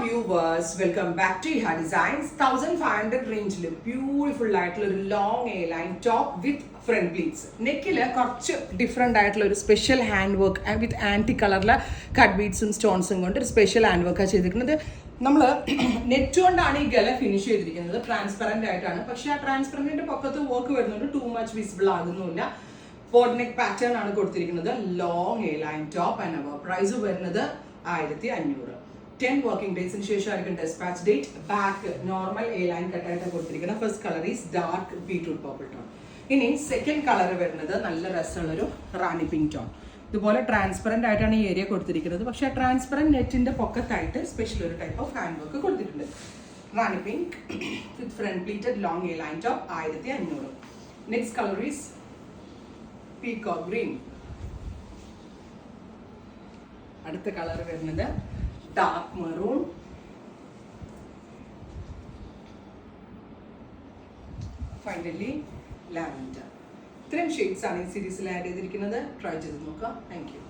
viewers, welcome back to Iha Designs. 1500 range beautiful ആയിട്ടുള്ള ഒരു long A line top with front pleats. നെക്കിൽ കുറച്ച് different ആയിട്ടുള്ള ഒരു സ്പെഷ്യൽ ഹാൻഡ് വർക്ക് വിത്ത് ആൻറ്റി കളറിലെ കട്ട് ബീഡ്സും സ്റ്റോൺസും കൊണ്ട് ഒരു സ്പെഷ്യൽ ഹാൻഡ് വർക്കാണ് ചെയ്തിരിക്കുന്നത്. നമ്മൾ നെറ്റ് കൊണ്ടാണ് ഈ ഗല ഫിനിഷ് ചെയ്തിരിക്കുന്നത്. ട്രാൻസ്പെറൻ്റ് ആയിട്ടാണ്, പക്ഷേ ആ ട്രാൻസ്പെറൻറ്റിൻ്റെ പക്കത്ത് വർക്ക് വരുന്നുണ്ട്, ടു മച്ച് വിസിബിൾ ആകുന്നില്ല. ബോർഡ് നെക്ക് പാറ്റേൺ ആണ് കൊടുത്തിരിക്കുന്നത്. Long A line top and our price വരുന്നത് 1500. 10 വർക്കിംഗ് ഡേയ്സിന് ശേഷമായിരിക്കും dispatch date. Back normal A line കട്ടായിട്ട് കൊടുത്തിരിക്കുന്നത്. First colour is dark beetroot purple tone. ഇനി സെക്കൻഡ് കളർ വരുന്നത് നല്ല രസമുള്ളൊരു റാണി പിങ്ക് ടോൺ. ഇതുപോലെ ട്രാൻസ്പെറൻ്റ് ആയിട്ടാണ് ഈ ഏരിയ കൊടുത്തിരിക്കുന്നത്, പക്ഷേ ട്രാൻസ്പെറൻറ്റ് നെറ്റിൻ്റെ പൊക്കത്തായിട്ട് സ്പെഷ്യൽ ഒരു ടൈപ്പ് ഓഫ് ഹാൻഡ് വർക്ക് കൊടുത്തിട്ടുണ്ട്. Rani pink with front pleated long A line top 1500. Next colour is peacock green. അടുത്ത കളർ വരുന്നത് ഡാർക്ക് മെറൂൺ, ഫൈനലി ലാവൻഡർ. ഇത്രയും ഷെയ്ഡ്സ് ആണ് ഈ സീരീസിൽ ആഡ് ചെയ്തിരിക്കുന്നത്. ട്രൈ ചെയ്ത് നോക്കാം. Thank U.